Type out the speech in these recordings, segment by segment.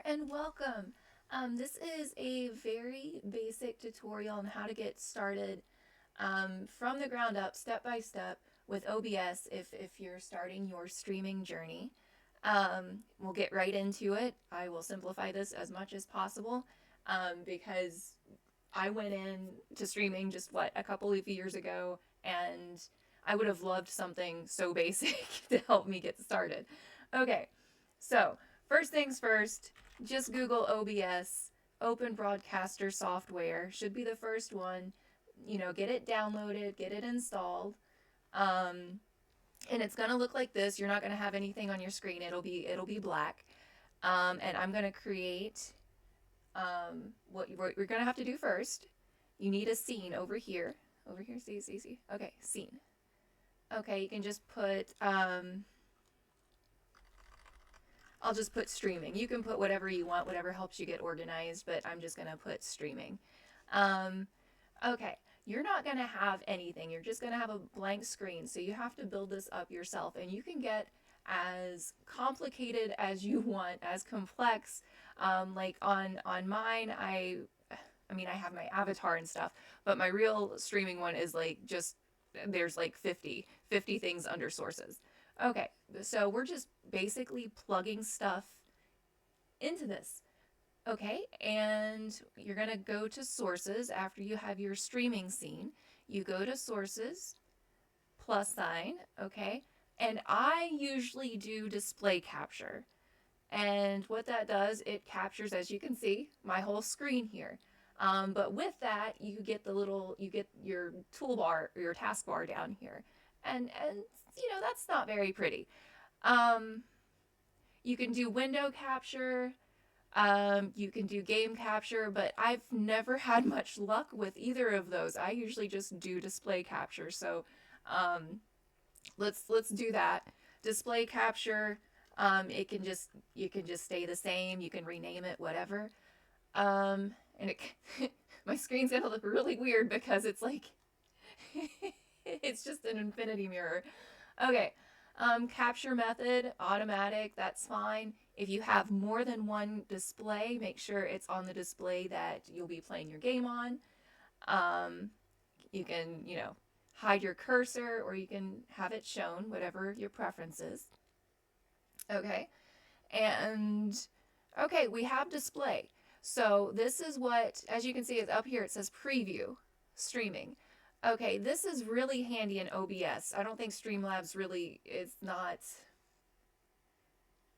and welcome. This is a very basic tutorial on how to get started from the ground up, step by step, with OBS if you're starting your streaming journey. We'll get right into it. I will simplify this as much as possible because I went in to streaming just a couple of years ago, and I would have loved something so basic to help me get started. Okay, so first things first, just Google OBS, Open Broadcaster Software, should be the first one. Get it downloaded, get it installed. And it's going to look like this. You're not going to have anything on your screen. It'll be black. And I'm going to create what you're going to have to do first. You need a scene over here. Over here, see. Okay, scene. Okay, you can just put I'll just put streaming. You can put whatever you want, whatever helps you get organized, but I'm just going to put streaming. Okay, you're not going to have anything. You're just going to have a blank screen. So you have to build this up yourself, and you can get as complicated as you want, as complex. Like on mine, I mean, I have my avatar and stuff, but my real streaming one is like just, there's like 50 things under sources. Okay, so we're just basically plugging stuff into this. Okay, and you're going to go to sources after you have your streaming scene. You go to sources, plus sign, okay? And I usually do display capture. And what that does, it captures, as you can see, my whole screen here. But with that, you get your toolbar or your taskbar down here. And that's not very pretty. You can do window capture. You can do game capture, but I've never had much luck with either of those. I usually just do display capture. So let's do that. Display capture. You can just stay the same. You can rename it, whatever. And my screen's gonna look really weird because it's like it's just an infinity mirror. Okay. Capture method, automatic, that's fine. If you have more than one display, make sure it's on the display that you'll be playing your game on. You can, hide your cursor, or you can have it shown, whatever your preference is. Okay. And, okay, we have display. So this is what, as you can see, is up here. It says preview, streaming. Okay, this is really handy in OBS. I don't think Streamlabs really is not,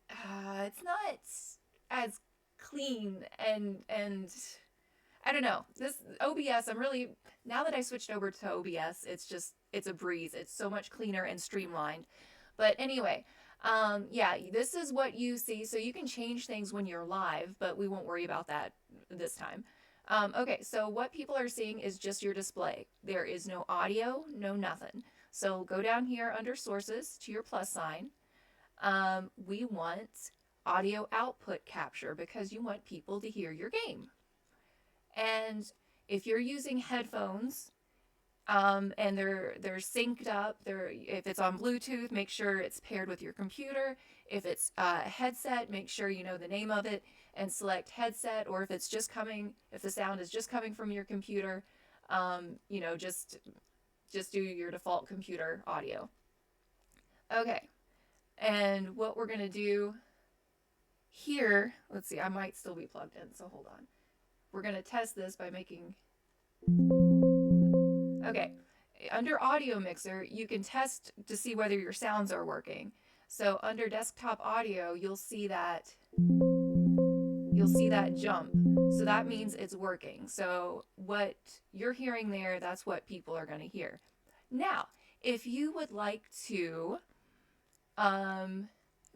it's not as clean and I don't know. This OBS, now that I switched over to OBS, it's a breeze. It's so much cleaner and streamlined. But anyway, yeah, this is what you see. So you can change things when you're live, but we won't worry about that this time. Okay, so what people are seeing is just your display. There is no audio, no nothing. So go down here under sources to your plus sign. We want audio output capture because you want people to hear your game. And if you're using headphones, and they're synced up, if it's on Bluetooth, make sure it's paired with your computer. If it's a headset, make sure you know the name of it and select headset. Or if the sound is just coming from your computer, just do your default computer audio. Okay, and what we're gonna do here, let's see, I might still be plugged in, so hold on. We're gonna test this by making, okay, under audio mixer, you can test to see whether your sounds are working. So under desktop audio, you'll see that jump. So that means it's working. So what you're hearing there, that's what people are going to hear. Now, if you would like to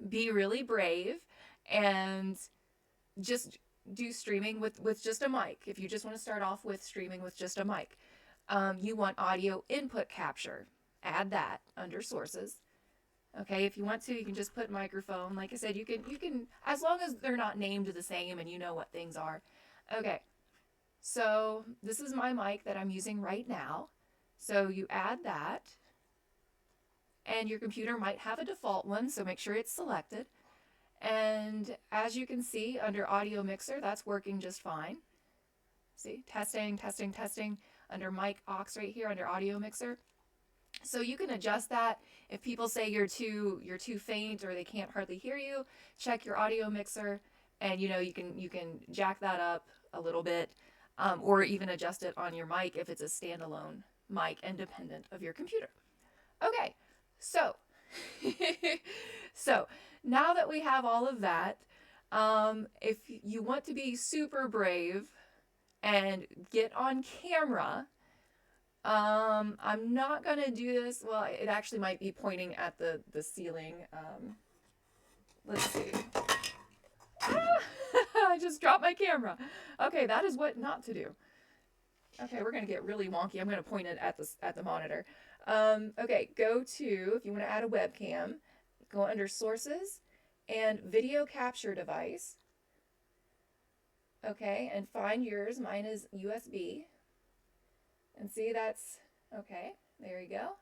be really brave and just do streaming with just a mic, if you just want to start off with streaming with just a mic, you want audio input capture. Add that under sources. Okay, if you want to, you can just put microphone. Like I said, you can, as long as they're not named the same and you know what things are. Okay, so this is my mic that I'm using right now. So you add that, and your computer might have a default one, so make sure it's selected. And as you can see under audio mixer, that's working just fine. See, testing, testing, testing under mic aux right here under audio mixer. So you can adjust that. If people say you're too faint or they can't hardly hear you, check your audio mixer, and you can jack that up a little bit, or even adjust it on your mic if it's a standalone mic independent of your computer. Okay, so so now that we have all of that, if you want to be super brave and get on camera, I'm not gonna do this. Well, it actually might be pointing at the ceiling. Let's see. I just dropped my camera. Okay, that is what not to do. Okay, we're gonna get really wonky. I'm gonna point it at the monitor. Okay, go to, if you want to add a webcam, go under sources and video capture device. Okay, and find yours. Mine is USB. And see, that's okay. There you go.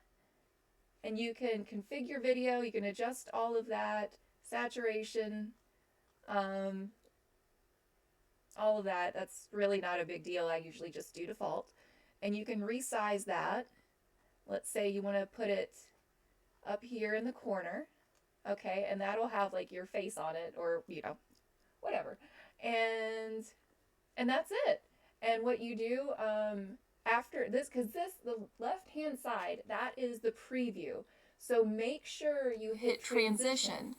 And you can configure video. You can adjust all of that, saturation, all of that. That's really not a big deal. I usually just do default. And you can resize that. Let's say you want to put it up here in the corner. Okay, and that'll have like your face on it, or whatever. And that's it. And what you do after this, because the left hand side, that is the preview. So make sure you hit transition.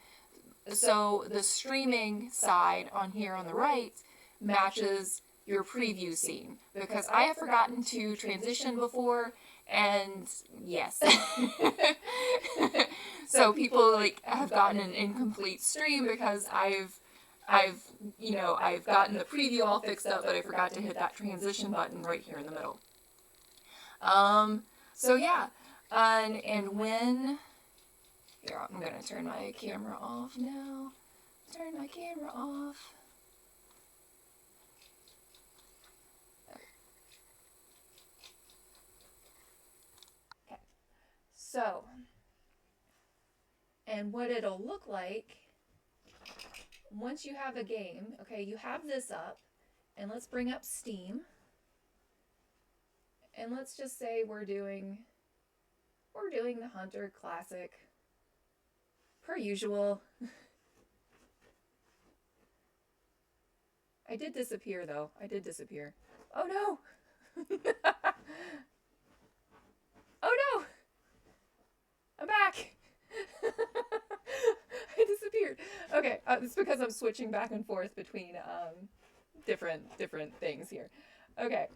So the streaming side on here on the right matches your preview scene, because I have forgotten to transition before, and yes. So people have gotten an incomplete stream because I've gotten the preview all fixed up, but I forgot to hit that transition button right here in the middle. So yeah, and when, here, I'm going to turn my camera off now. Turn my camera off. Okay, so, and what it'll look like once you have a game, okay, you have this up, and let's bring up Steam. And let's just say we're doing the Hunter Classic, per usual. I did disappear though. I did disappear. Oh no! Oh no! I'm back! I disappeared. Okay, it's because I'm switching back and forth between different things here. Okay.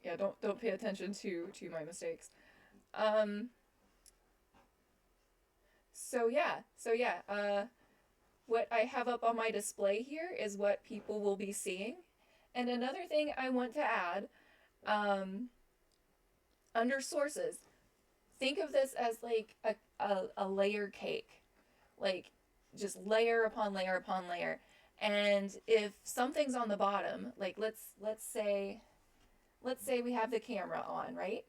Yeah, don't pay attention to my mistakes. So yeah, what I have up on my display here is what people will be seeing. And another thing I want to add, under sources, think of this as like a layer cake, like just layer upon layer upon layer. And if something's on the bottom, like let's say we have the camera on, right?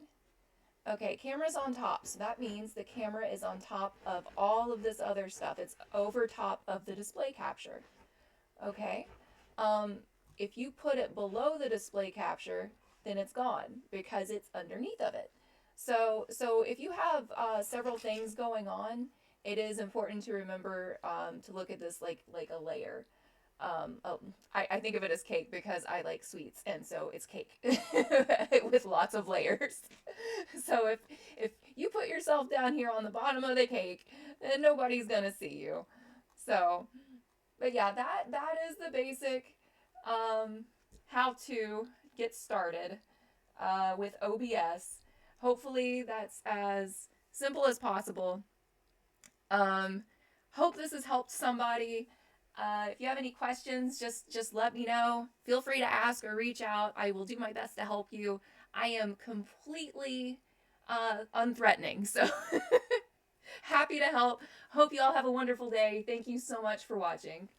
Okay, camera's on top, so that means the camera is on top of all of this other stuff. It's over top of the display capture. Okay, if you put it below the display capture, then it's gone because it's underneath of it. So if you have several things going on, it is important to remember to look at this like a layer. I think of it as cake because I like sweets, and so it's cake with lots of layers. So if you put yourself down here on the bottom of the cake, then nobody's gonna see you. So, but yeah, that is the basic how to get started with OBS. Hopefully that's as simple as possible. Hope this has helped somebody. If you have any questions, just let me know. Feel free to ask or reach out. I will do my best to help you. I am completely unthreatening, so happy to help. Hope you all have a wonderful day. Thank you so much for watching.